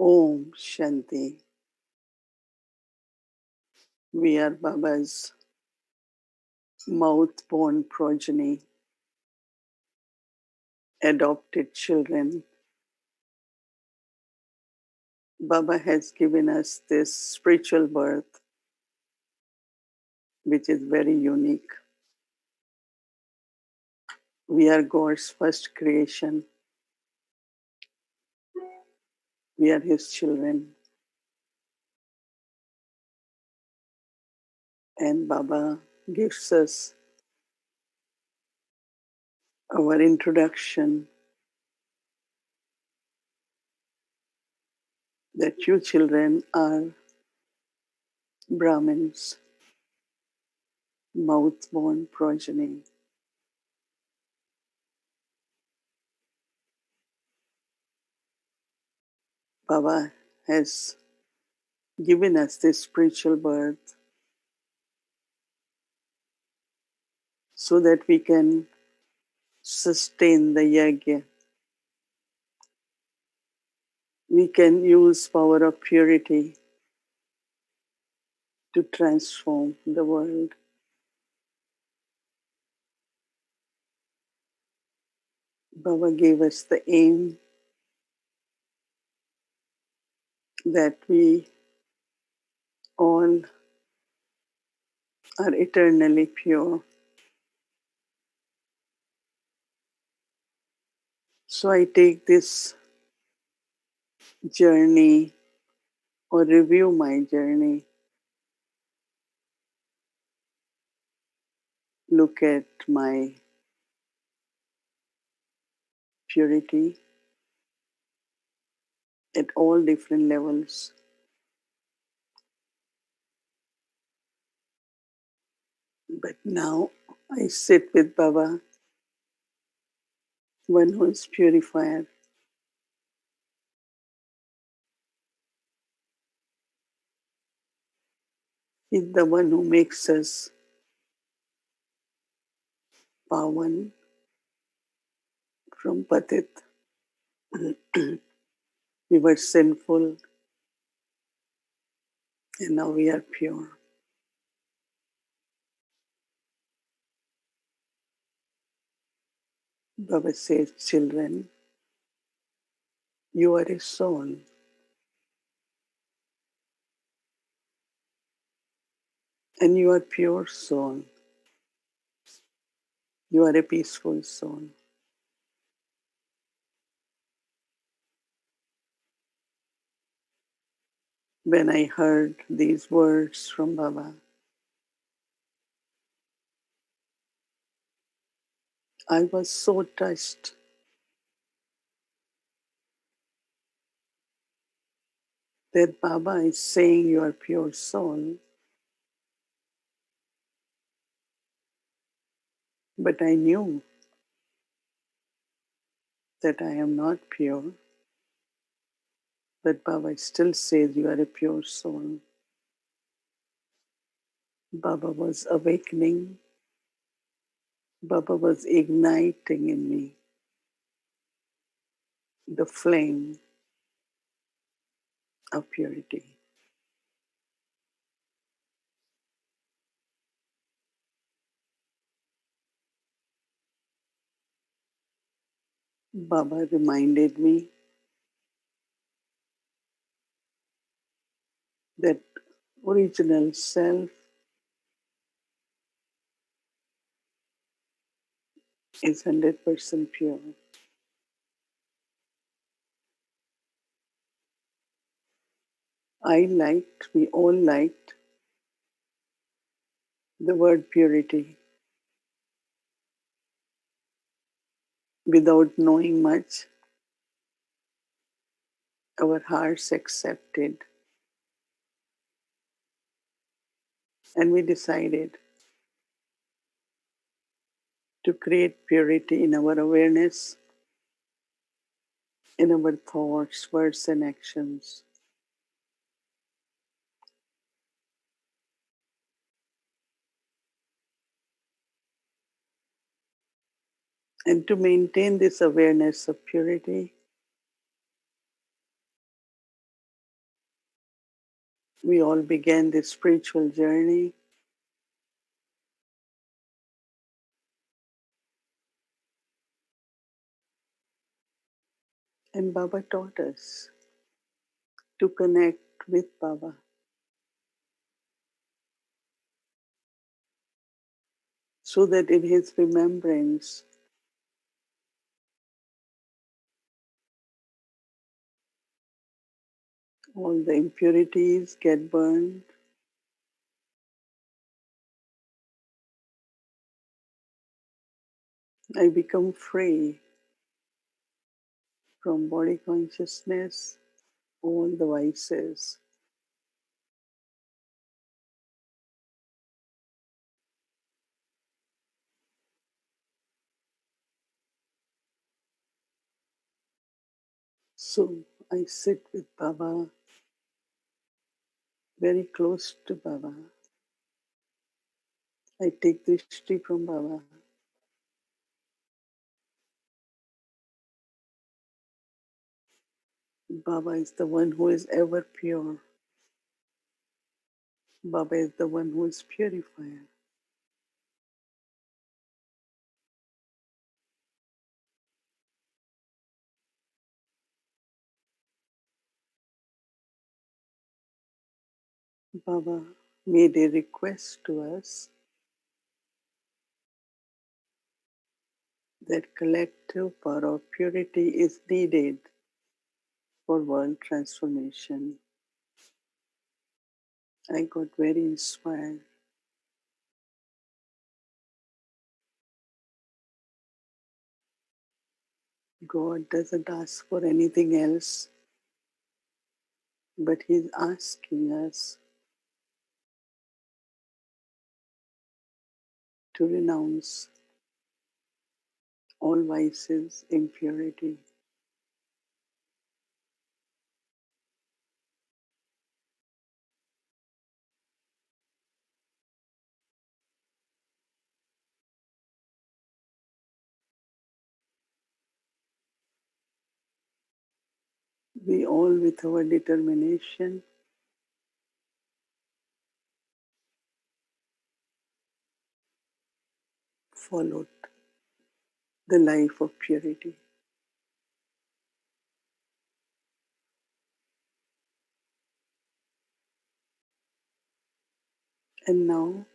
Om Shanti. We are Baba's mouth-born progeny, adopted children. Baba has given us this spiritual birth, which is very unique. We are God's first creation. We are His children. And Baba gives us our introduction that you children are Brahmins, mouth-born progeny. Baba has given us this spiritual birth so that we can sustain the yajna. We can use power of purity to transform the world. Baba gave us the aim that we all are eternally pure. So I take this journey or review my journey, look at my purity at all different levels. But now I sit with Baba, one who is purifier. He's the one who makes us pavan from patit. We were sinful and now we are pure. Baba says, children, you are a soul. And you are pure soul. You are a peaceful soul. When I heard these words from Baba, I was so touched that Baba is saying you are pure soul. But I knew that I am not pure. But Baba still says you are a pure soul. Baba was awakening. Baba was igniting in me the flame of purity. Baba reminded me that original self is 100% pure. We all liked the word purity without knowing much. Our hearts accepted, and we decided to create purity in our awareness, in our thoughts, words, and actions. And to maintain this awareness of purity, We all began this spiritual journey, and Baba taught us to connect with Baba so that in his remembrance all the impurities get burned. I become free from body consciousness, all the vices. So I sit with Baba, very close to Baba. I take drishti from Baba. Baba is the one who is ever pure. Baba is the one who is purifier. Baba made a request to us that collective power of purity is needed for world transformation. I got very inspired. God doesn't ask for anything else, but He's asking us to renounce all vices, impurity. We all, with our determination, followed the life of purity. And now,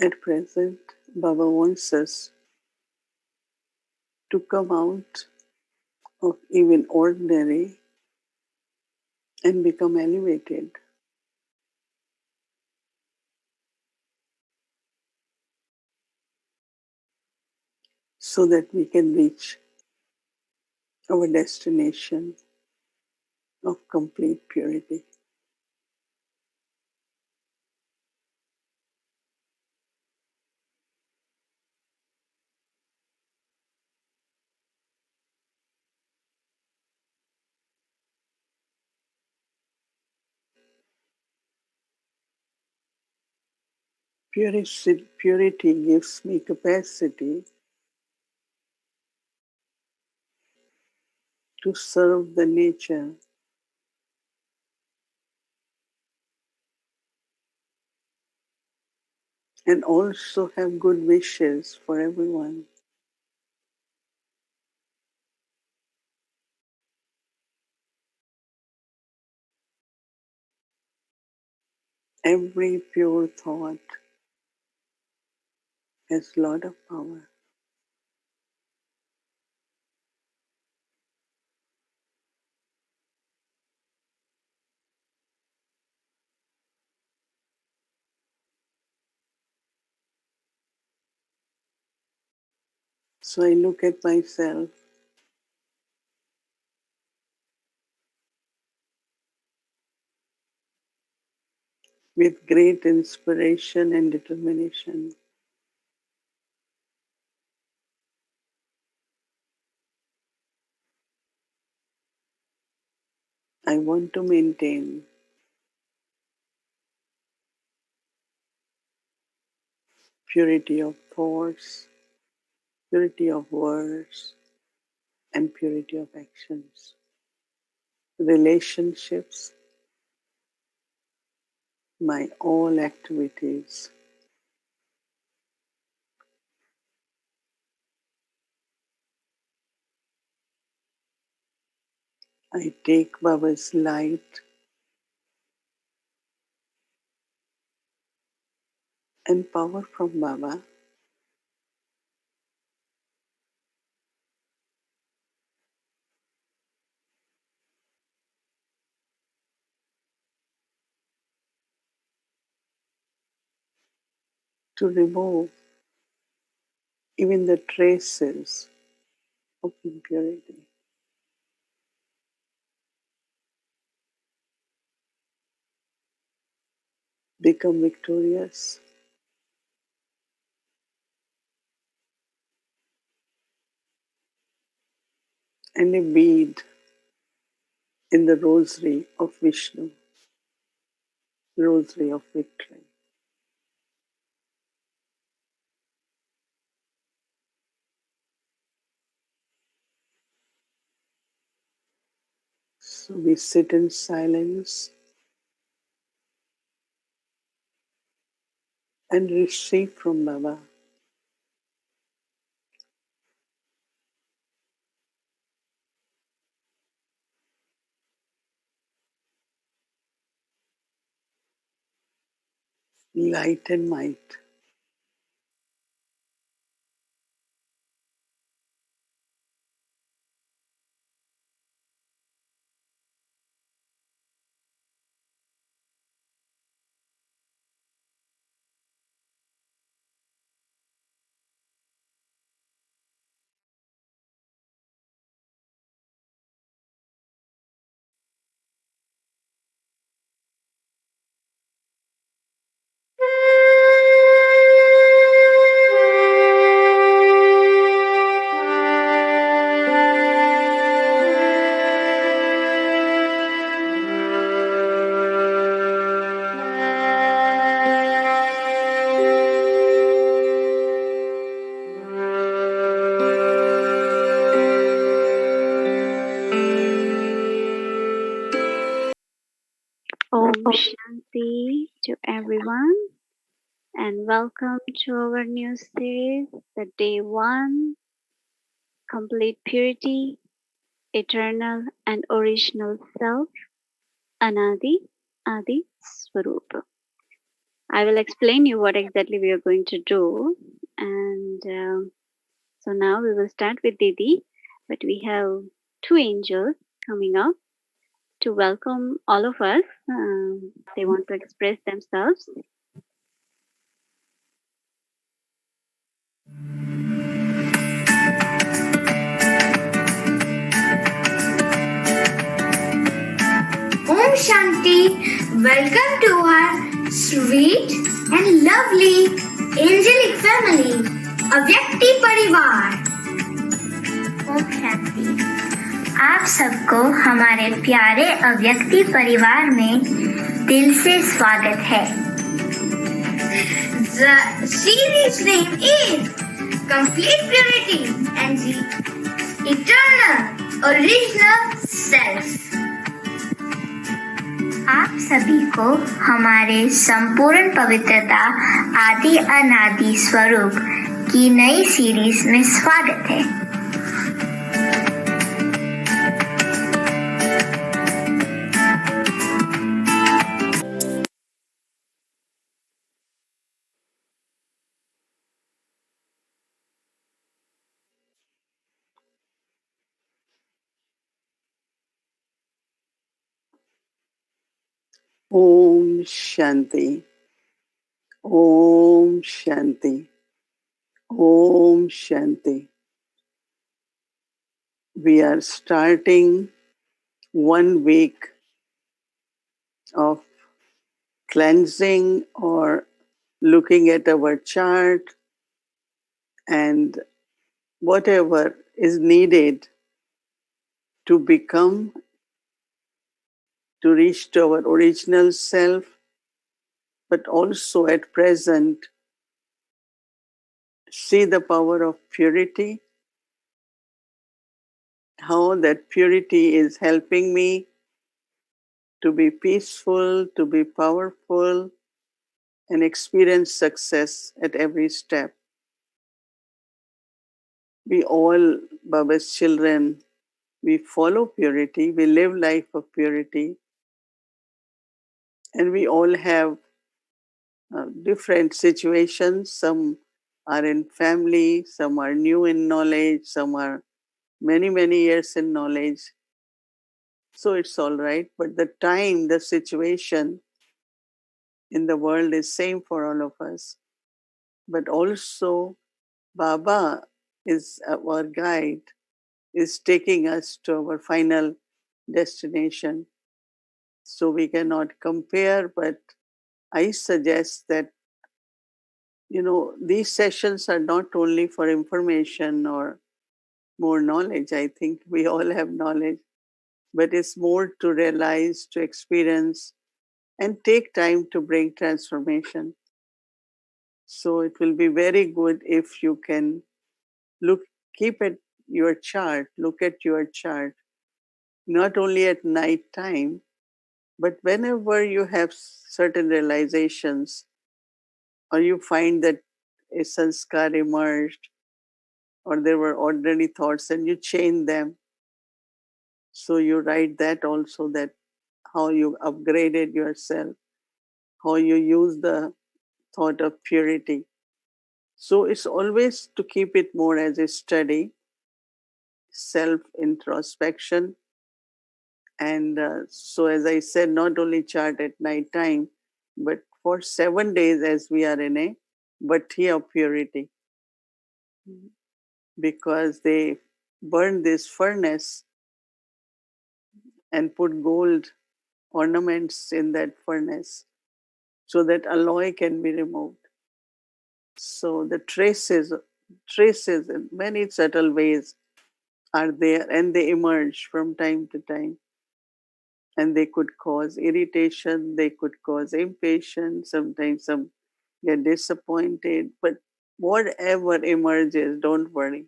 at present, Baba wants us to come out of even ordinary and become elevated so that we can reach our destination of complete purity. Purity gives me capacity to serve the nature and also have good wishes for everyone. Every pure thought has a lot of power. So I look at myself with great inspiration and determination. I want to maintain purity of thoughts, purity of words, and purity of actions. Relationships my all activities. I take Baba's light and power from Baba to remove even the traces of impurity. Become victorious and a bead in the rosary of Vishnu, rosary of victory. So we sit in silence and receive from Baba light and might. Om Shanti to everyone, and welcome to our new series, the Day 1, Complete Purity, Eternal and Original Self, Anadi, Adi Swarupa. I will explain you what exactly we are going to do, and so now we will start with Didi, but we have two angels coming up to welcome all of us. They want to express themselves. Om Shanti, welcome to our sweet and lovely angelic family, अव्यक्ति परिवार। ओम शांति, आप सबको हमारे प्यारे अव्यक्ति परिवार में दिल से स्वागत है। The series name is Complete Purity and the Eternal Original Self। आप सभी को हमारे संपूर्ण पवित्रता आदि अनादि स्वरूप की नई सीरीज में स्वागत है। Om Shanti. Om Shanti. Om Shanti. We are starting 1 week of cleansing or looking at our chart and whatever is needed to become, to reach to our original self, but also at present see the power of purity, how that purity is helping me to be peaceful, to be powerful, and experience success at every step. We all, Baba's children, we follow purity, we live life of purity, and we all have different situations. Some are in family, some are new in knowledge, some are many, many years in knowledge. So it's all right. But the time, the situation in the world is same for all of us. But also Baba is our guide, is taking us to our final destination. So we cannot compare, but I suggest that, these sessions are not only for information or more knowledge. I think we all have knowledge, but it's more to realize, to experience, and take time to bring transformation. So it will be very good if you can look, keep at your chart, look at your chart, not only at night time, but whenever you have certain realizations or you find that a sanskar emerged or there were ordinary thoughts and you change them. So you write that also, that how you upgraded yourself, how you use the thought of purity. So it's always to keep it more as a study, self introspection. And so, as I said, not only chart at night time, but for 7 days, as we are in a bhatti of purity, because they burn this furnace and put gold ornaments in that furnace so that alloy can be removed. So the traces in many subtle ways are there, and they emerge from time to time. And they could cause irritation, they could cause impatience, sometimes some get disappointed. But whatever emerges, don't worry.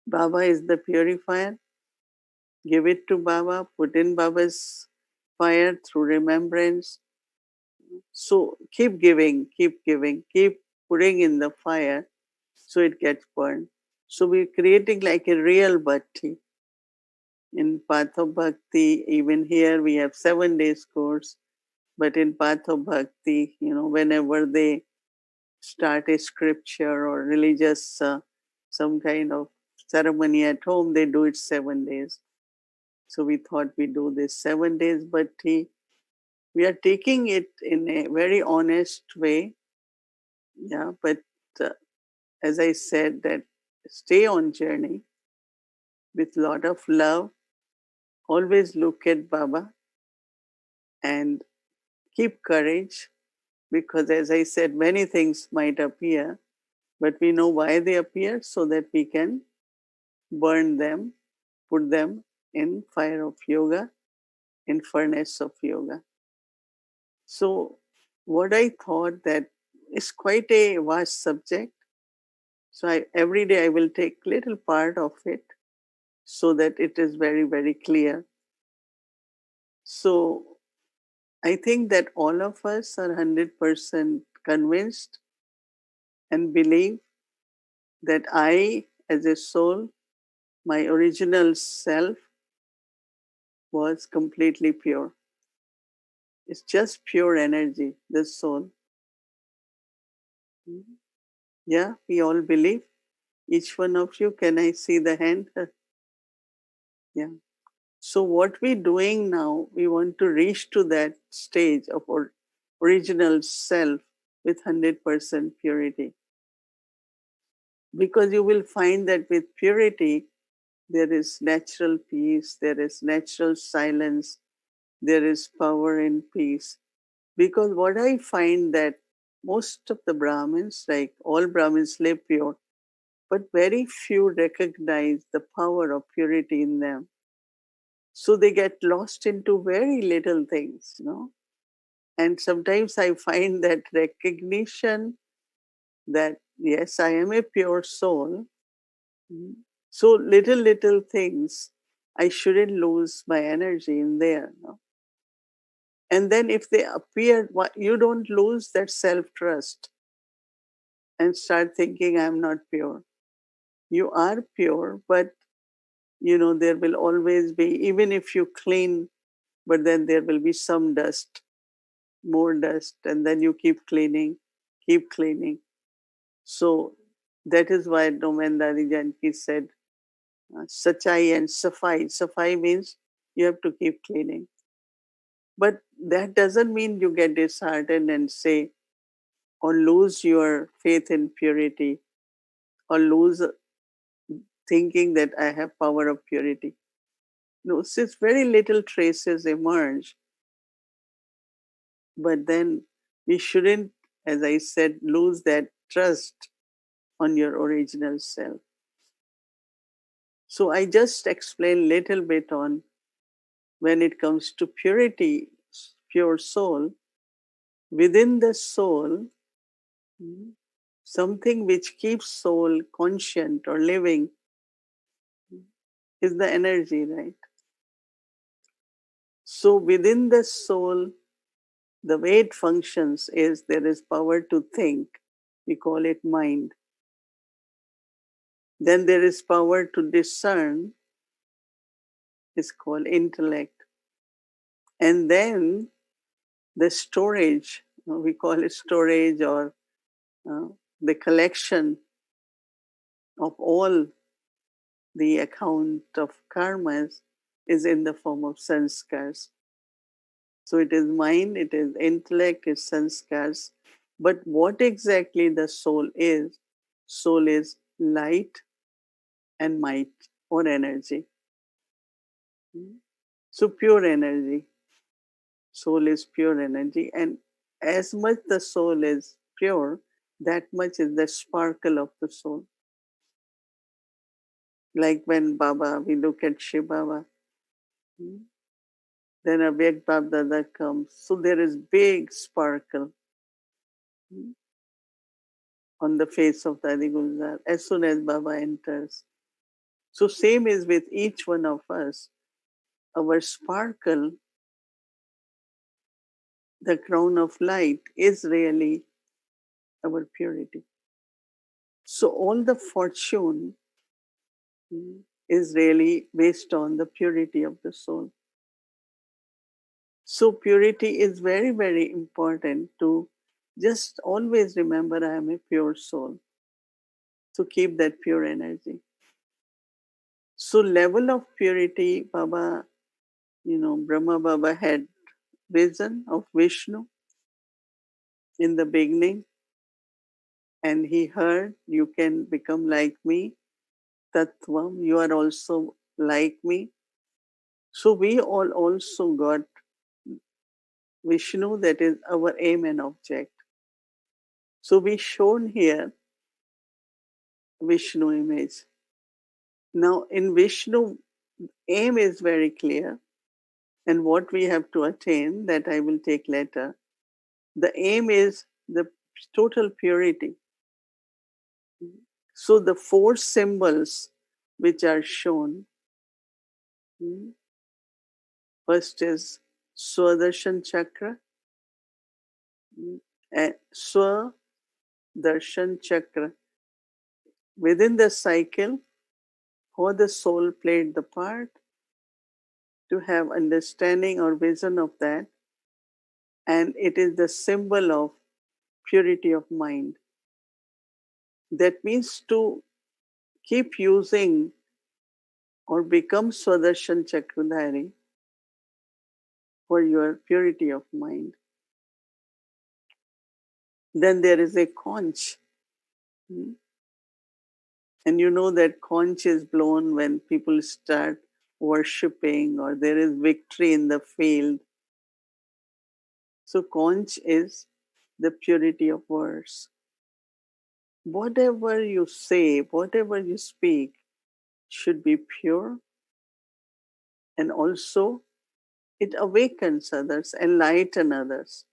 Baba is the purifier. Give it to Baba, put in Baba's fire through remembrance. So keep giving, keep putting in the fire so it gets burned. So we're creating like a real bhakti. In Path of Bhakti, even here we have 7 days course, but in Path of Bhakti, whenever they start a scripture or religious some kind of ceremony at home, they do it 7 days. So we thought we do this 7 days, but we are taking it in a very honest way. Yeah, but uh, as I said, that stay on journey with lot of love. Always look at Baba and keep courage, because as I said, many things might appear, but we know why they appear so that we can burn them, put them in fire of yoga, in furnace of yoga. So what I thought that is quite a vast subject. So every day I will take little part of it so that it is very, very clear. So I think that all of us are 100% convinced and believe that I, as a soul, my original self, was completely pure. It's just pure energy, the soul. Yeah, we all believe. Each one of you, can I see the hand? Yeah. So what we're doing now, we want to reach to that stage of our original self with 100% purity. Because you will find that with purity, there is natural peace, there is natural silence, there is power in peace. Because what I find that most of the Brahmins, like all Brahmins, live pure, but very few recognize the power of purity in them. So they get lost into very little things. And sometimes I find that recognition that, yes, I am a pure soul. So little things I shouldn't lose my energy in there. No? And then if they appear, you don't lose that self-trust and start thinking I'm not pure. You are pure, but there will always be, even if you clean, but then there will be some dust, more dust, and then you keep cleaning, keep cleaning. So that is why Domendari Janki said, Sachai and Safai. Safai means you have to keep cleaning. But that doesn't mean you get disheartened and say, or lose your faith in purity, or lose thinking that I have power of purity. No, since very little traces emerge, but then we shouldn't, as I said, lose that trust on your original self. So I just explained little bit on when it comes to purity, pure soul. Within the soul, something which keeps soul conscient or living is the energy, right? So within the soul, the way it functions is there is power to think. We call it mind. Then there is power to discern, is called intellect. And then the storage, we call it storage, or uh, the collection of all the account of karmas is in the form of sanskars. So it is mind, it is intellect, it's sanskars. But what exactly the soul is? Soul is light and might or energy. So pure energy. Soul is pure energy. And as much the soul is pure, that much is the sparkle of the soul. Like when Baba, we look at Shiv Baba, then a big Bab Dada comes. So there is big sparkle on the face of the Adi Gulzar as soon as Baba enters. So same is with each one of us. Our sparkle, the crown of light, is really our purity. So all the fortune is really based on the purity of the soul. So purity is very, very important to just always remember I am a pure soul. To keep that pure energy. So level of purity, Baba, Brahma Baba had vision of Vishnu in the beginning, and he heard, you can become like me, Tattvam, you are also like me. So we all also got Vishnu, that is our aim and object. So we shown here Vishnu image. Now in Vishnu, aim is very clear, and what we have to attain, that I will take later. The aim is the total purity. So the four symbols which are shown, first is Swadarshan Chakra, and Swa Darshan Chakra. Within the cycle, how the soul played the part, to have understanding or vision of that, and it is the symbol of purity of mind. That means to keep using or become Swadarshan Chakradhari for your purity of mind. Then there is a conch. And you know that conch is blown when people start worshipping or there is victory in the field. So conch is the purity of words. Whatever you say, whatever you speak should be pure, and also it awakens others, enlightens others.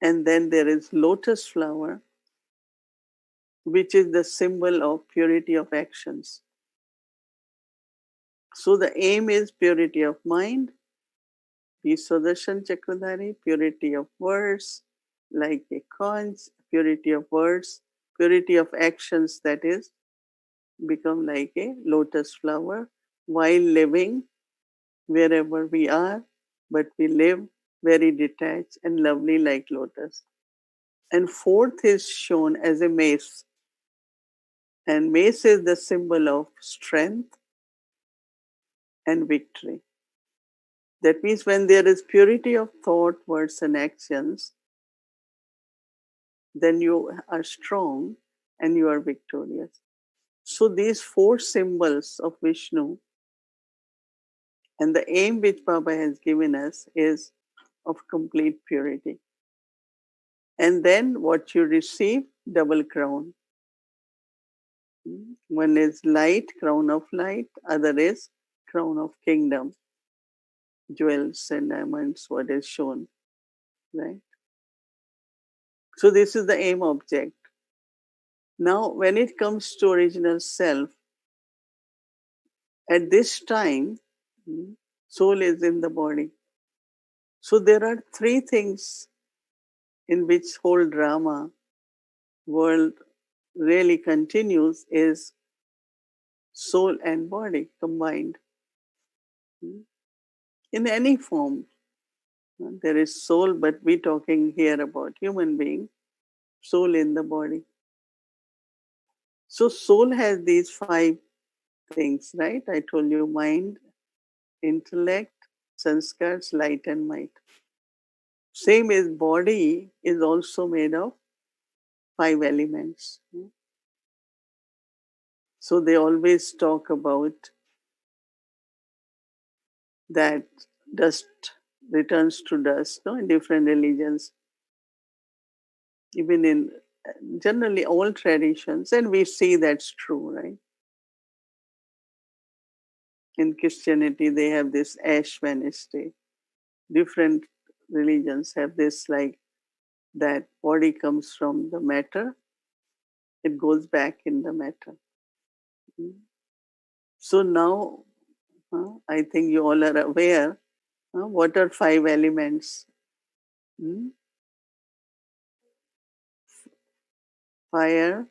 And then there is lotus flower, which is the symbol of purity of actions. So the aim is purity of mind, be Sudarshan Chakradhari, purity of words, like a conch, purity of words, purity of actions, that is, become like a lotus flower while living wherever we are, but we live very detached and lovely like lotus. And fourth is shown as a mace. And mace is the symbol of strength and victory. That means when there is purity of thought, words, and actions, then you are strong and you are victorious. So these four symbols of Vishnu and the aim which Baba has given us is of complete purity. And then what you receive, double crown. One is light, crown of light, other is crown of kingdom, jewels and diamonds, what is shown, right? So this is the aim object. Now, when it comes to original self, at this time, soul is in the body. So there are three things in which whole drama world really continues is soul and body combined. In any form, there is soul, but we're talking here about human being, soul in the body. So soul has these five things, right? I told you mind, intellect, sanskars, light and might. Same as body is also made of five elements. So they always talk about that dust returns to dust, no? In different religions, even in generally all traditions, and we see that's true, right? In Christianity, they have this Ash Wednesday. Different religions have this, like that body comes from the matter, it goes back in the matter. So now, I think you all are aware what are five elements. Hmm? Fire,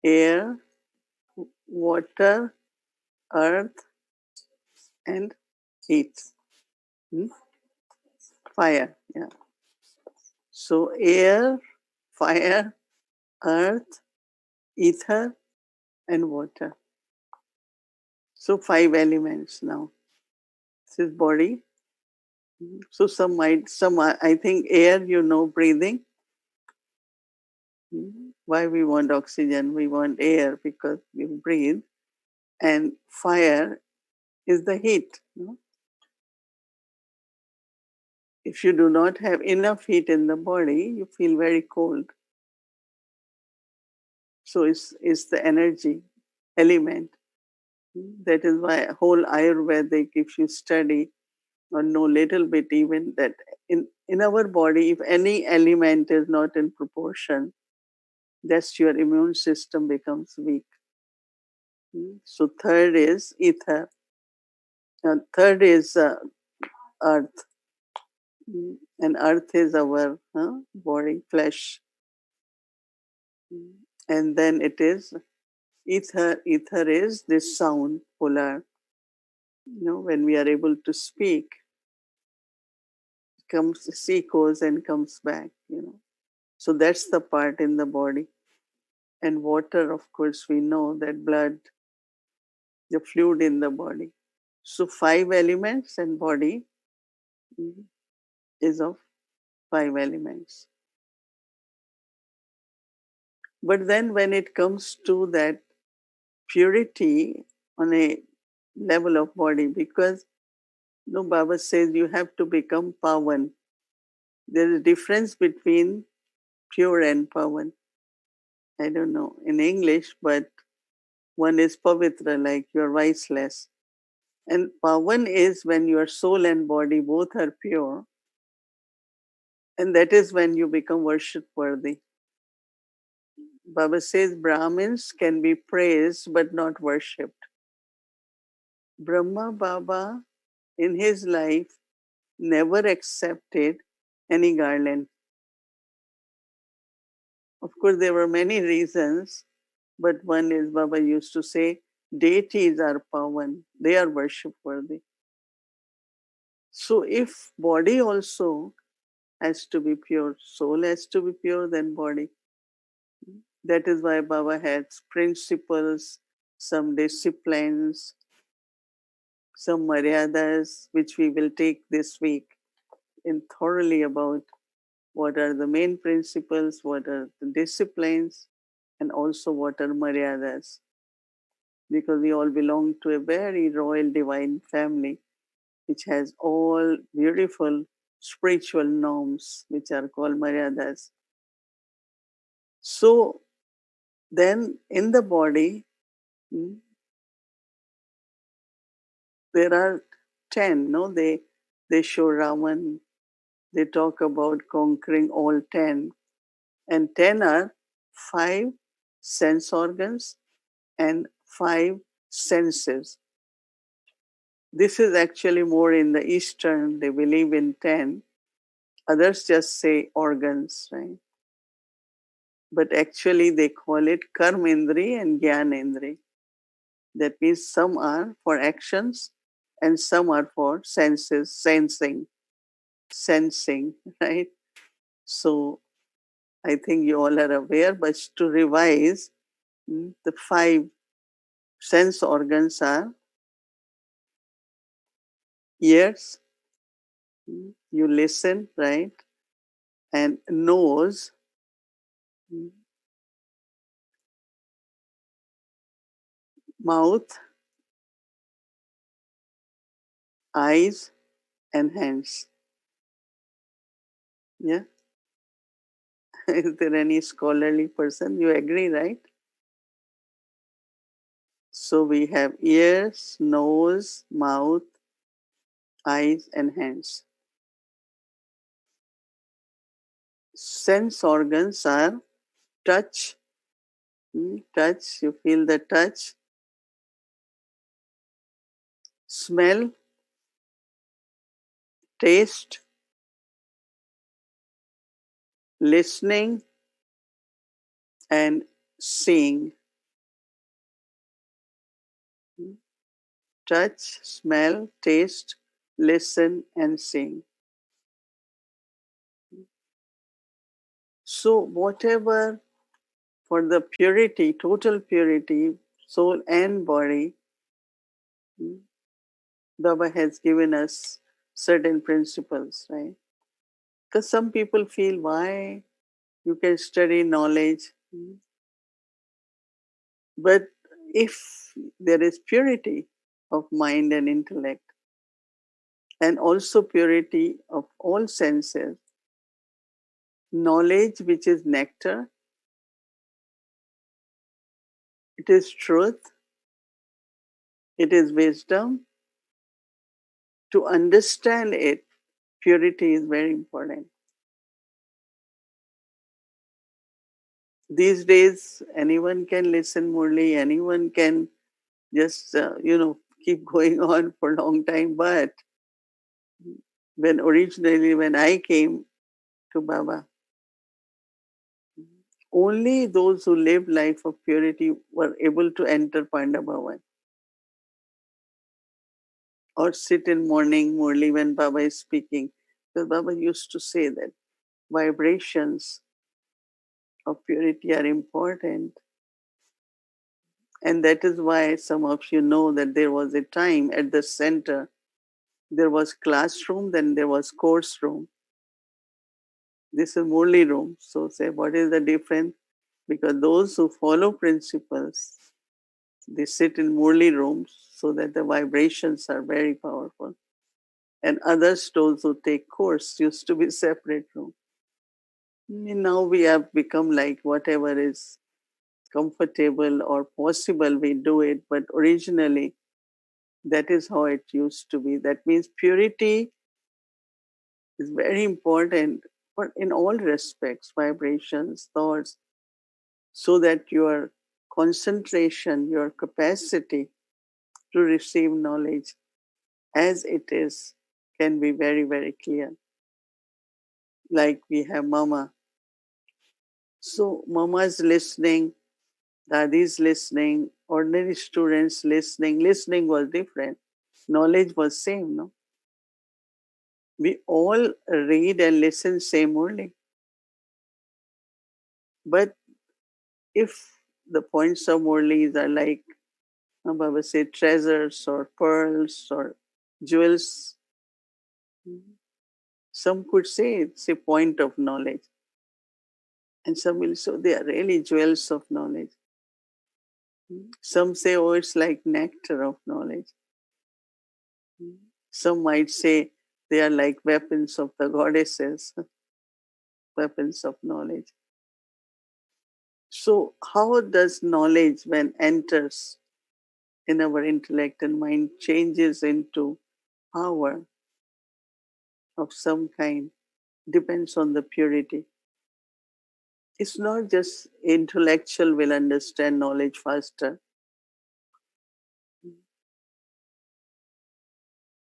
air, water, earth, and heat. Hmm? Fire, yeah. So air, fire, earth, ether, and water. So five elements now. This is body. So I think air, breathing. Why we want oxygen? We want air because we breathe. And fire is the heat. If you do not have enough heat in the body, you feel very cold. So it's the energy element. That is why whole Ayurvedic, if you study or know little bit even, that in our body, if any element is not in proportion, that's your immune system becomes weak. So third is ether. Third is earth. And earth is our body, flesh. And then it is ether. Ether is this sound, polar. When we are able to speak, comes echoes and comes back. So that's the part in the body. And water, of course, we know that blood, the fluid in the body. So five elements and body is of five elements. But then when it comes to that purity on a level of body, because Baba says you have to become pavan. There is a difference between pure and pavan. I don't know in English, but one is pavitra, like you're viceless. And pavan is when your soul and body both are pure. And that is when you become worship worthy. Baba says Brahmins can be praised but not worshipped. Brahma Baba in his life never accepted any garland. Of course, there were many reasons, but one is Baba used to say, deities are pavan, they are worship worthy. So if body also has to be pure, soul has to be pure, then body. That is why Baba has principles, some disciplines, some maryadas, which we will take this week in thoroughly about what are the main principles, what are the disciplines, and also what are maryadas. Because we all belong to a very royal divine family, which has all beautiful spiritual norms, which are called maryadas. So then in the body, there are 10, no? They show Raman, they talk about conquering all 10. And 10 are 5 sense organs and 5 senses. This is actually more in the Eastern, they believe in 10. Others just say organs, right? But actually they call it Karmendri and Gyanendri. That means some are for actions and some are for senses, sensing, right? So I think you all are aware, but to revise, the 5 sense organs are ears, you listen, right? And nose, mouth, eyes, and hands. Yeah. Is there any scholarly person? You agree, right? So we have ears, nose, mouth, eyes, and hands. Sense organs are touch, touch, you feel the touch, smell, taste, listening, and seeing. Touch, smell, taste, listen, and sing. So, whatever for the purity, total purity, soul and body, Baba has given us certain principles, right? Because some people feel why you can study knowledge, but if there is purity of mind and intellect, and also purity of all senses, knowledge which is nectar, it is truth, it is wisdom. To understand it, purity is very important. These days, anyone can listen Murli, anyone can just, keep going on for a long time. But when I came to Baba, only those who lived life of purity were able to enter Panda Bhavan or sit in morning Murli when Baba is speaking. Because Baba used to say that vibrations of purity are important. And that is why some of you know that there was a time at the center, there was classroom, then there was course room. This is Murli room. So say, what is the difference? Because those who follow principles, they sit in Murli rooms so that the vibrations are very powerful. And others, those who take course, used to be separate room. Now we have become like whatever is comfortable or possible, we do it. But originally, that is how it used to be. That means purity is very important for in all respects, vibrations, thoughts, so that your concentration, your capacity to receive knowledge as it is can be very, very clear. Like we have Mama. So Mama is listening, Dadi is listening, ordinary students listening. Listening was different. Knowledge was same, no? We all read and listen same only. But if the points of Murlis are like Baba said, treasures or pearls or jewels, some could say it's a point of knowledge. And some will say they are really jewels of knowledge. Some say, oh, it's like nectar of knowledge. Some might say they are like weapons of the goddesses, weapons of knowledge. So, how does knowledge, when enters in our intellect and mind, changes into power of some kind? Depends on the purity. It's not just intellectual will understand knowledge faster.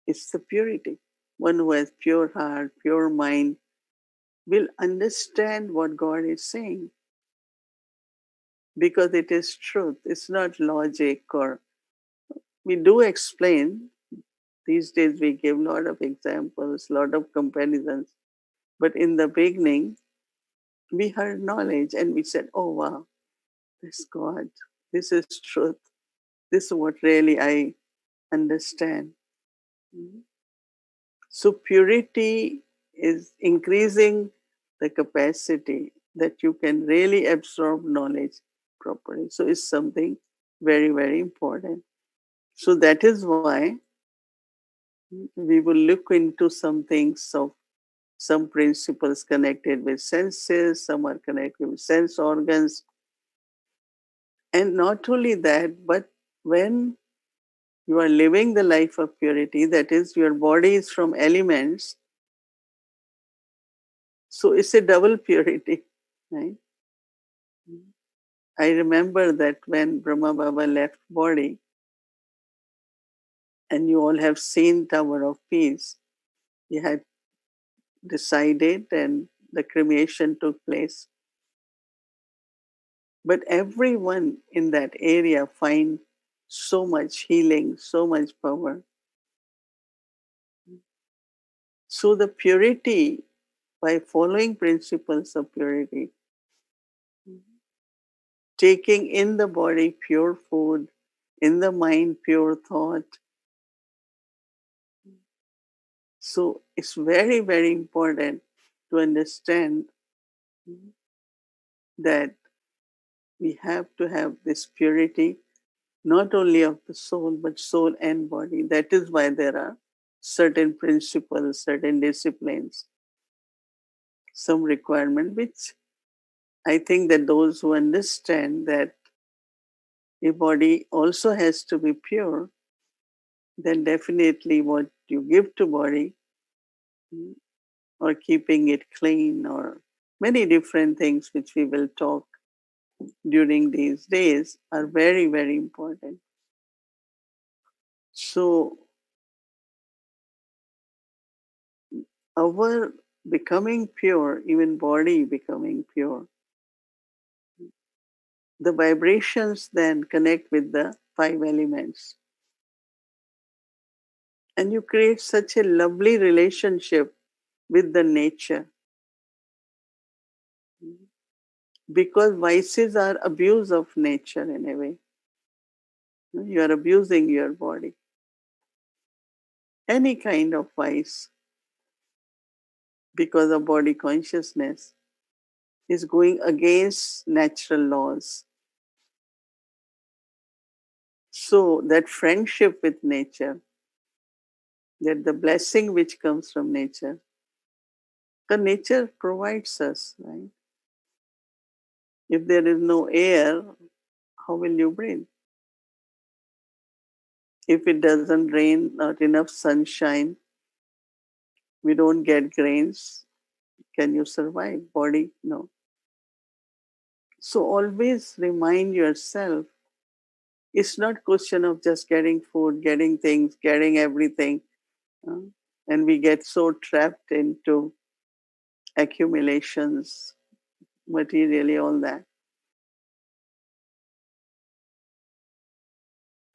It's the purity. One who has pure heart, pure mind, will understand what God is saying because it is truth. It's not logic or we do explain. These days we give a lot of examples, a lot of comparisons. But in the beginning, we heard knowledge and we said, oh wow, this is God. This is truth. This is what really I understand. So purity is increasing the capacity that you can really absorb knowledge properly. So it's something very, very important. So that is why we will look into some things of some principles connected with senses, some are connected with sense organs. And not only that, but when you are living the life of purity, that is, your body is from elements, so it's a double purity, right? I remember that when Brahma Baba left body, and you all have seen Tower of Peace, he had decided and the cremation took place. But everyone in that area find so much healing, so much power. So the purity, by following principles of purity, taking in the body pure food, in the mind pure thought. So it's very, very important to understand that we have to have this purity, not only of the soul, but soul and body. That is why there are certain principles, certain disciplines, some requirement, which I think that those who understand that a body also has to be pure, then definitely what you give to body or keeping it clean or many different things which we will talk during these days are very, very important. So our becoming pure, even body becoming pure, the vibrations then connect with the five elements. And you create such a lovely relationship with the nature. Because vices are abuse of nature in a way. You are abusing your body. Any kind of vice, because of body consciousness, is going against natural laws. So that friendship with nature, that the blessing which comes from nature, the nature provides us, right? If there is no air, how will you breathe? If it doesn't rain, not enough sunshine, we don't get grains, can you survive? Body, no. So always remind yourself It's not question of just getting food, getting things, getting everything. uh, and we get so trapped into accumulations, materially, all that.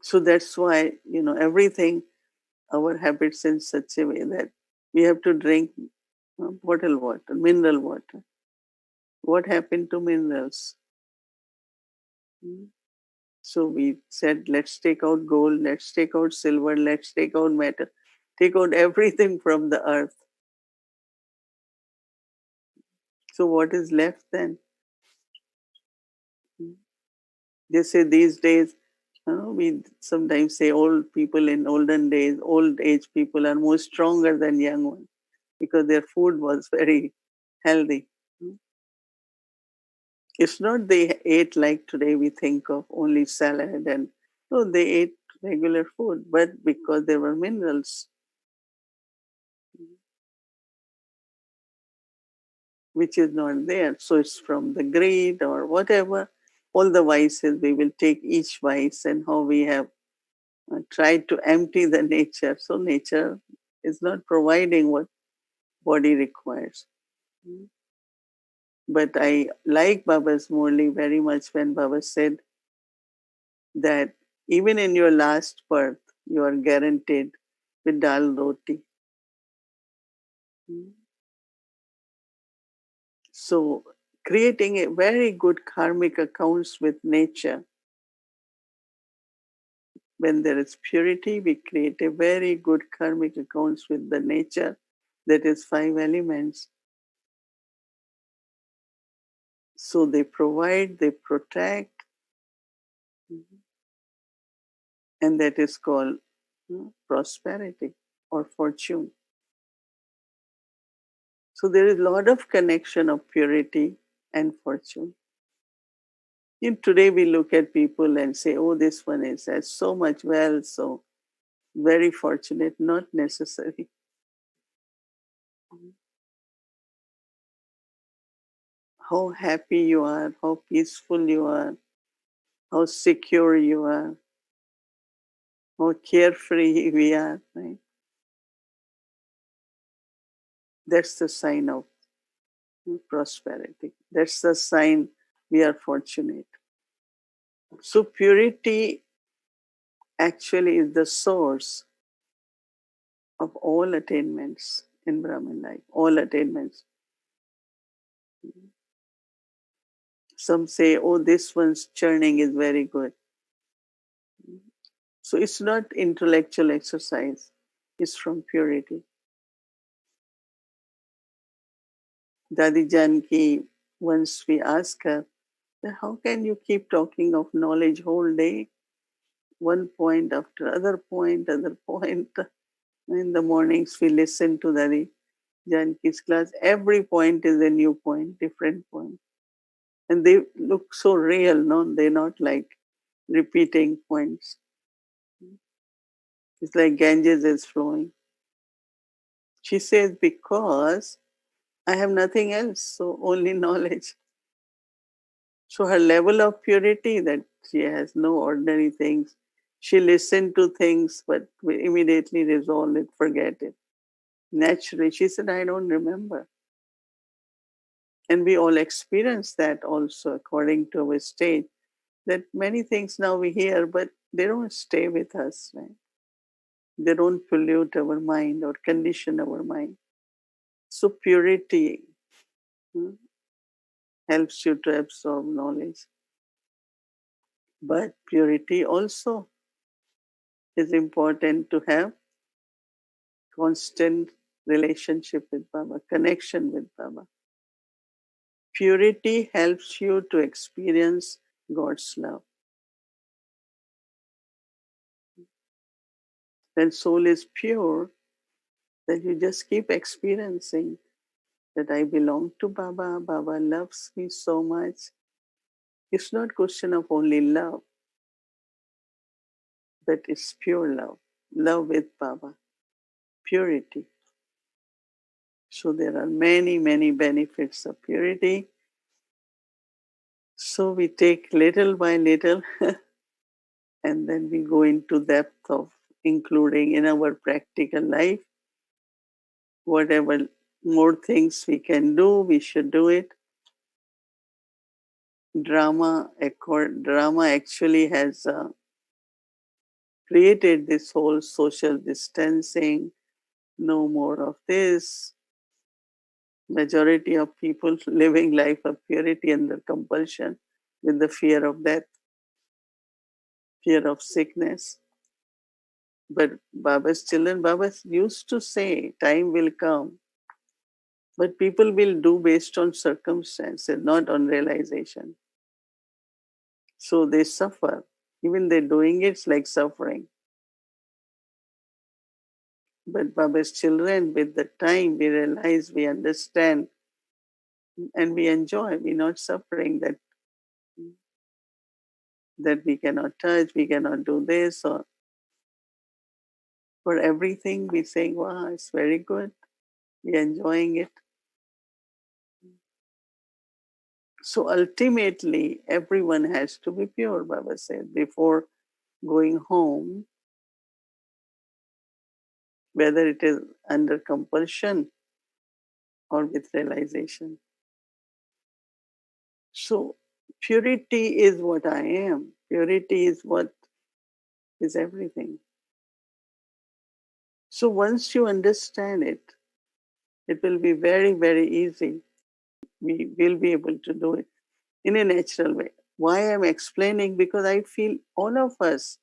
So that's why, everything, our habits in such a way that we have to drink bottled water, mineral water. What happened to minerals? Hmm. So we said, let's take out gold, let's take out silver, let's take out metal, take out everything from the earth. So what is left then? Hmm. They say these days, we sometimes say old people in olden days, old age people are more stronger than young ones because their food was very healthy. Hmm. It's not they ate like today we think of only salad and no, they ate regular food, but because there were minerals, which is not there. So it's from the greed or whatever, all the vices, we will take each vice and how we have tried to empty the nature. So nature is not providing what body requires. But I like Baba's Murli very much when Baba said that even in your last birth, you are guaranteed with dal roti. So, creating a very good karmic accounts with nature. When there is purity, we create a very good karmic accounts with the nature, that is five elements. So they provide, they protect, and that is called prosperity or fortune. So there is a lot of connection of purity and fortune. Today we look at people and say, oh, this one has so much wealth, so very fortunate. Not necessary. How happy you are, how peaceful you are, how secure you are, how carefree we are, right? That's the sign of prosperity. That's the sign we are fortunate. So purity actually is the source of all attainments in Brahmin life, all attainments. Some say, oh, this one's churning is very good. So it's not intellectual exercise, it's from purity. Dadi Janki, once we asked her, how can you keep talking of knowledge whole day? One point after other point, other point. In the mornings, we listen to Dadi Janki's class. Every point is a new point, different point. And they look so real, no? They're not like repeating points. It's like Ganges is flowing. She says, because I have nothing else, so only knowledge. So her level of purity, that she has no ordinary things. She listened to things, but we immediately resolve it, forget it. Naturally, she said, I don't remember. And we all experience that also according to our stage, that many things now we hear, but they don't stay with us, right? They don't pollute our mind or condition our mind. So purity hmm, helps you to absorb knowledge. But purity also is important to have constant relationship with Baba, connection with Baba. Purity helps you to experience God's love. When soul is pure, then you just keep experiencing that I belong to Baba, Baba loves me so much. It's not question of only love, but it's pure love, love with Baba, purity. So there are many, many benefits of purity. So we take little by little And then we go into depth of including in our practical life whatever more things we can do, we should do it. Drama actually has created this whole social distancing, no more of this. Majority of people living life of purity under compulsion with the fear of death, fear of sickness. But Baba's children, Baba used to say, time will come, but people will do based on circumstances, not on realization. So they suffer. Even they're doing it's like suffering. But Baba's children, with the time, we realize, we understand, and we enjoy. We're not suffering that we cannot touch, we cannot do this, or for everything we saying, wow, it's very good. We're enjoying it. So ultimately, everyone has to be pure, Baba said, before going home, whether it is under compulsion or with realization. So purity is what I am. Purity is what is everything. So once you understand it, it will be very, very easy. We will be able to do it in a natural way. Why I'm explaining? Because I feel all of us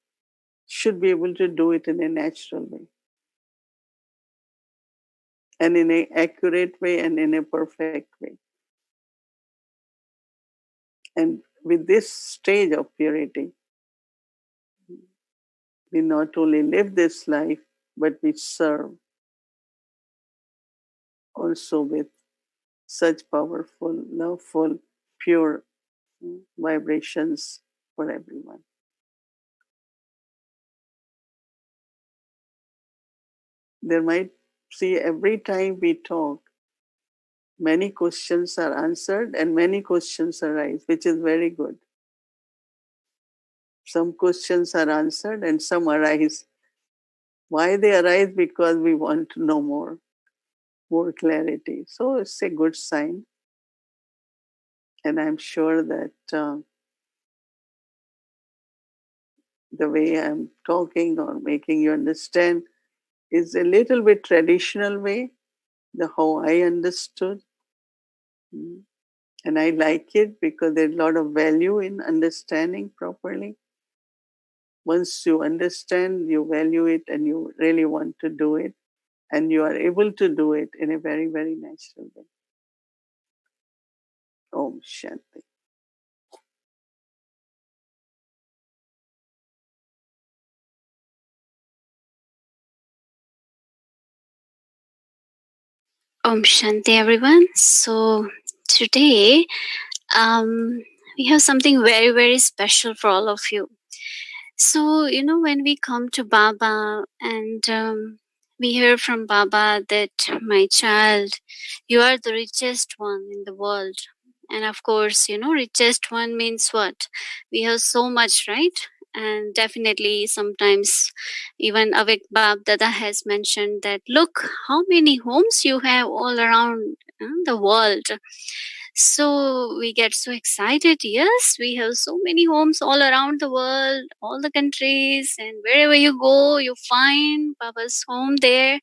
should be able to do it in a natural way and in an accurate way and in a perfect way. And with this stage of purity, we not only live this life, but we serve also with such powerful, loveful, pure vibrations for everyone. There might see every time we talk, many questions are answered and many questions arise, which is very good. Some questions are answered and some arise. Why they arise? Because we want to know more clarity. So it's a good sign. And I'm sure that the way I'm talking or making you understand is a little bit traditional way, the how I understood. And I like it because there's a lot of value in understanding properly. Once you understand, you value it and you really want to do it, and you are able to do it in a very, very natural way. Om Shanti. Om Shanti, everyone. So today we have something very, very special for all of you. So, when we come to Baba and we hear from Baba that, my child, you are the richest one in the world. And of course, richest one means what? We have so much, right? And definitely sometimes even Avik Bab Dada has mentioned that, look how many homes you have all around the world. So we get so excited. Yes, we have so many homes all around the world, all the countries, and wherever you go, you find Baba's home there.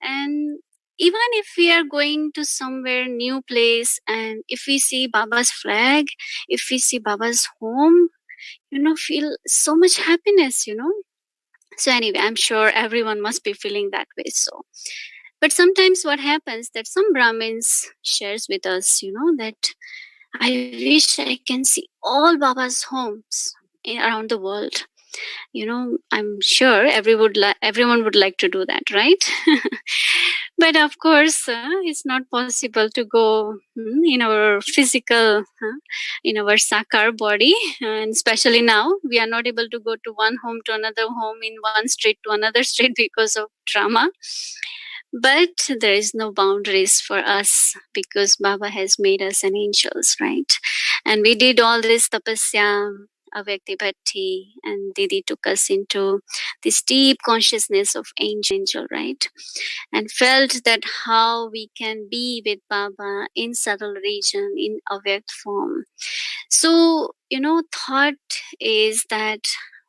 And even if we are going to somewhere new place and if we see Baba's flag, if we see Baba's home, feel so much happiness. So anyway, I'm sure everyone must be feeling that way. So, but sometimes what happens that some Brahmins shares with us, that I wish I can see all Baba's homes around the world. I'm sure everyone would like to do that, right? But of course, it's not possible to go in our physical, in our sakar body. And especially now, we are not able to go to one home to another home, in one street to another street because of drama. But there is no boundaries for us because Baba has made us an angels, right? And we did all this tapasya Avyakti Bhatti and Didi took us into this deep consciousness of angel, right? And felt that how we can be with Baba in subtle region, in Avyakt form. So, thought is that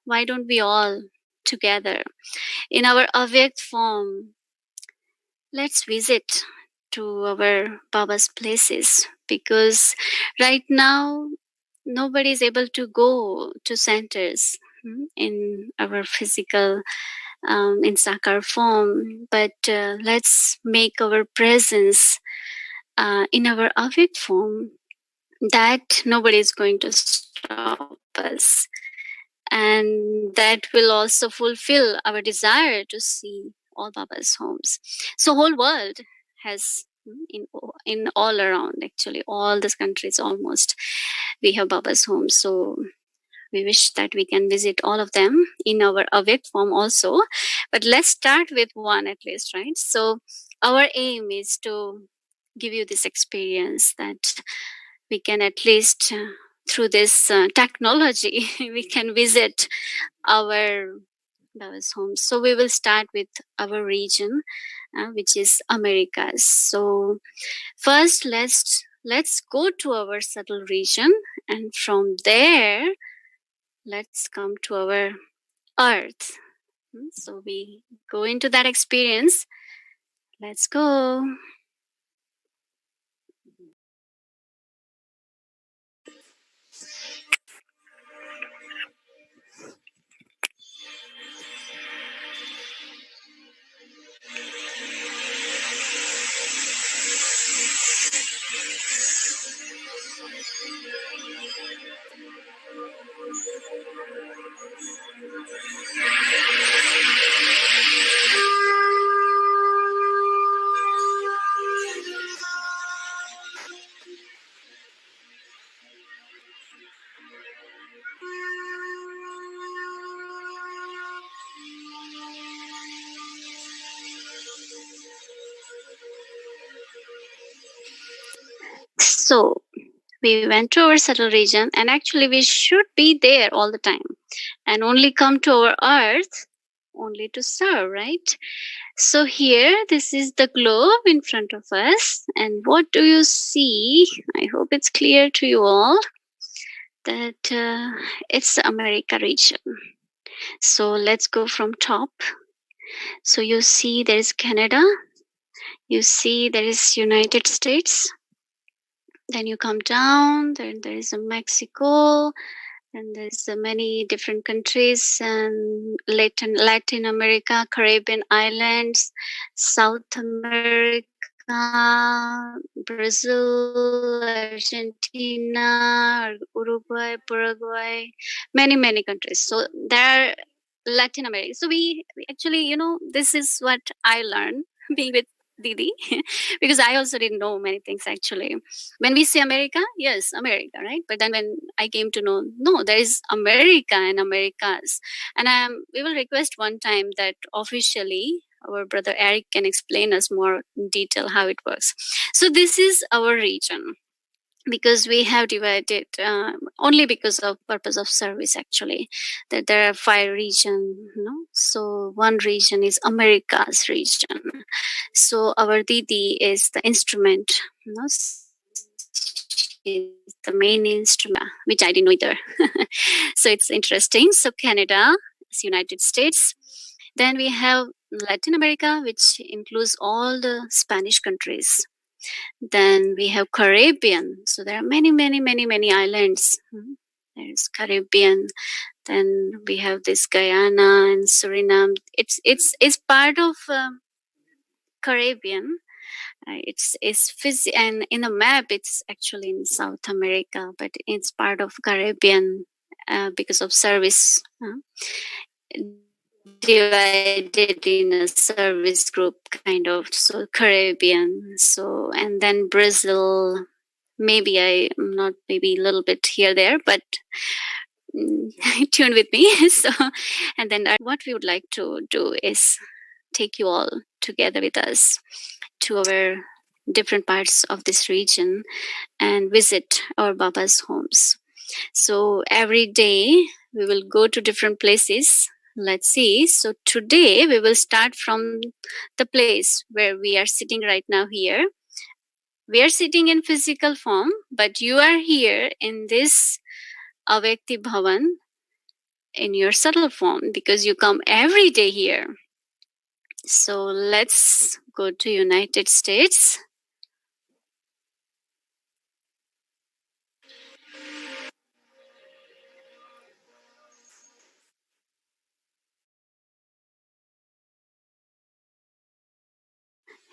why don't we all together in our Avyakt form, let's visit to our Baba's places, because right now nobody is able to go to centers in our physical in Sakar form, but let's make our presence in our Avyakt form, that nobody is going to stop us, and that will also fulfill our desire to see all Baba's homes. So whole world has in all around, actually all these countries almost, we have Baba's homes. So we wish that we can visit all of them in our Avyakt form also. But let's start with one at least, right? So our aim is to give you this experience that we can at least through this technology we can visit our Baba's homes. So we will start with our region, which is Americas. So first let's go to our subtle region, and from there let's come to our earth. So we go into that experience. Let's go. So we went to our subtle region, and actually we should be there all the time and only come to our earth only to serve, right? So here, this is the globe in front of us, and what do you see? I hope it's clear to you all that it's the America region. So let's go from top. So you see there is Canada, you see there is United States, then you come down, then there is a Mexico, and there's many different countries, and Latin America, Caribbean islands, South America, Brazil, Argentina, Uruguay, Paraguay, many countries. So there are Latin America. So we actually, this is what I learned being with Didi, because I also didn't know many things actually. When we say America, yes, America, right? But then when I came to know, no, there is America and Americas. And we will request one time that officially our brother Eric can explain us more in detail how it works. So this is our region, because we have divided only because of purpose of service, actually, that there are 5 regions. So one region is America's region. So our Didi is the instrument, is the main instrument, which I didn't know either. So it's interesting. So Canada, United States. Then we have Latin America, which includes all the Spanish countries. Then we have Caribbean. So there are many islands. There's Caribbean. Then we have this Guyana and Suriname. It's part of Caribbean. And in the map it's actually in South America, but it's part of Caribbean because of service. Divided in a service group kind of. So Caribbean. So, and then Brazil. Maybe I'm not, maybe a little bit here there, but tune with me. So, and then what we would like to do is take you all together with us to our different parts of this region and visit our Baba's homes. So every day we will go to different places. Let's see. So today we will start from the place where we are sitting right now here. We are sitting in physical form, but you are here in this Avyakti Bhavan in your subtle form because you come every day here. So let's go to United States.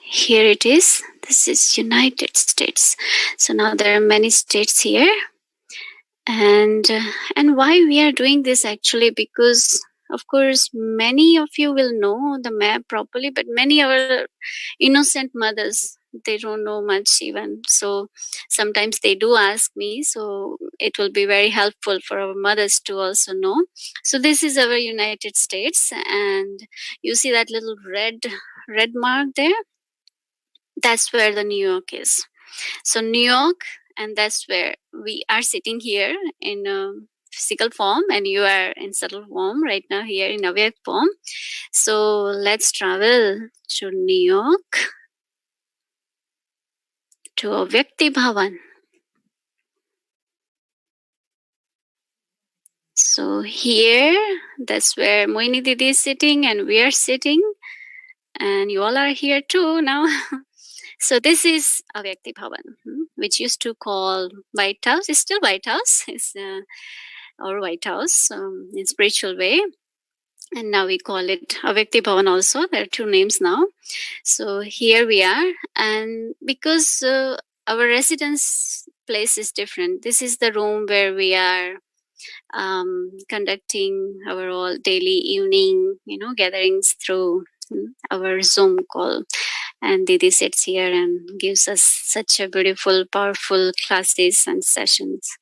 Here it is. This is United States. So now there are many states here. And why we are doing this actually, because of course many of you will know the map properly, but many our innocent mothers, they don't know much even. So sometimes they do ask me, so it will be very helpful for our mothers to also know. So this is our United States, and you see that little red mark there, that's where the New York is. So New York, and that's where we are sitting here in physical form, and you are in subtle form right now here in Avyak form. So let's travel to New York, to Avyakti Bhavan. So here, that's where Mohini Didi is sitting, and we are sitting, and you all are here too now. So this is Avyakti Bhavan, which used to call White House. It's still White House. It's our White House in spiritual way. And now we call it Avyakti Bhavan also. There are two names now. So here we are. And because our residence place is different, this is the room where we are conducting our all daily evening, gatherings through our Zoom call. And Didi sits here and gives us such a beautiful, powerful classes and sessions.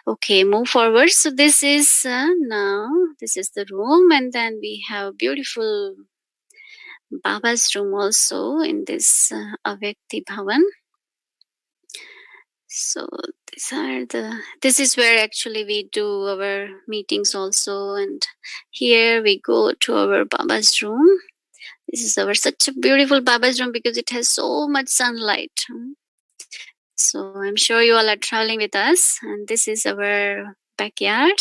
Okay, move forward. So this is now, this is the room, and then we have beautiful Baba's room also in this Avyakti Bhavan. So this is where actually we do our meetings also, and here we go to our Baba's room. This is our such a beautiful Baba's room because it has so much sunlight. So I'm sure you all are traveling with us, and this is our backyard,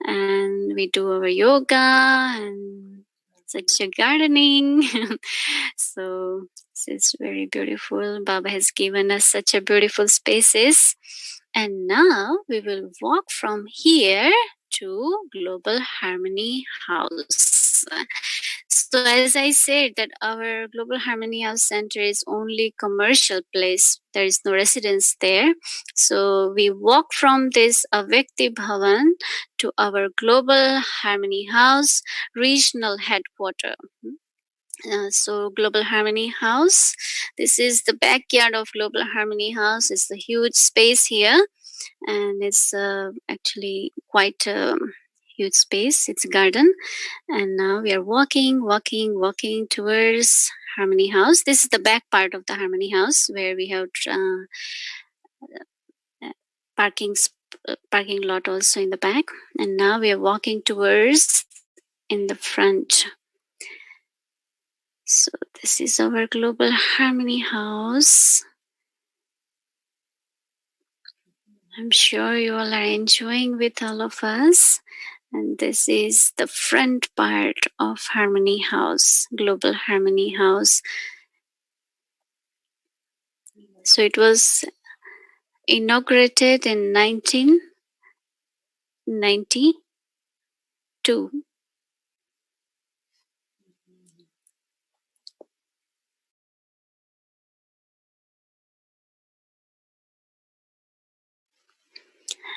and we do our yoga and such a gardening. So this is very beautiful. Baba has given us such a beautiful spaces, and now we will walk from here to Global Harmony House. So as I said that our Global Harmony House Center is only commercial place. There is no residence there. So we walk from this Avyakti Bhavan to our Global Harmony House regional headquarter. So Global Harmony House, this is the backyard of Global Harmony House. It's a huge space here, and it's actually quite huge space. It's a garden, and now we are walking towards Harmony House. This is the back part of the Harmony House where we have parking lot also in the back, and now we are walking towards in the front. So this is our Global Harmony House. I'm sure you all are enjoying with all of us. And this is the front part of Harmony House, Global Harmony House. So it was inaugurated in 1992.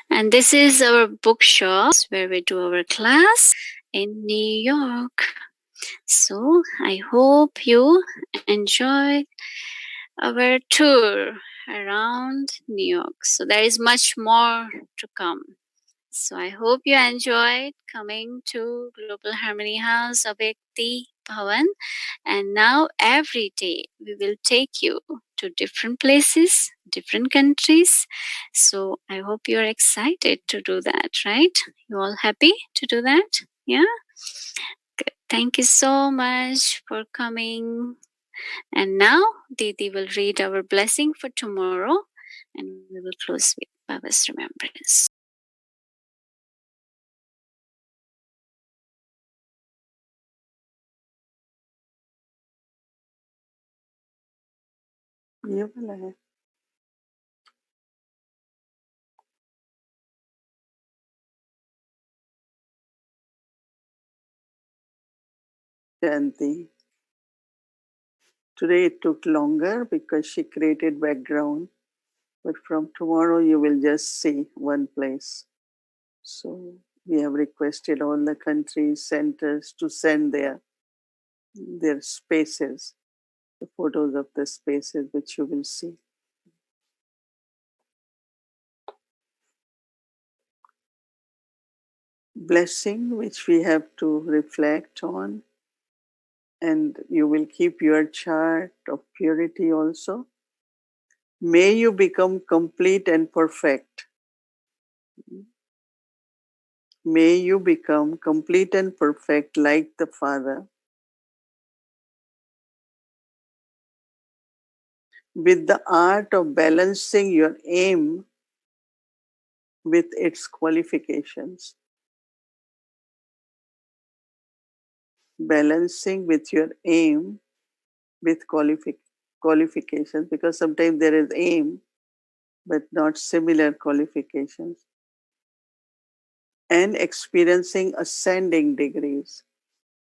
And this is our bookshop where we do our class in New York. So I hope you enjoy our tour around New York. So there is much more to come. So I hope you enjoyed coming to Global Harmony House of Avyakti Bhavan. And now every day we will take you to different places, different countries. So I hope you're excited to do that, right? You all happy to do that? Yeah? Good. Thank you so much for coming. And now Didi will read our blessing for tomorrow and we will close with Baba's remembrance. ये वाला है Shanti. Today it took longer because she created background, but from tomorrow you will just see one place. So we have requested all the countries, centers to send their spaces, the photos of the spaces which you will see. Blessing which we have to reflect on, and you will keep your chart of purity also. May you become complete and perfect. May you become complete and perfect like the Father, with the art of balancing your aim with its qualifications. Balancing with your aim with qualifications, because sometimes there is aim but not similar qualifications. And experiencing ascending degrees.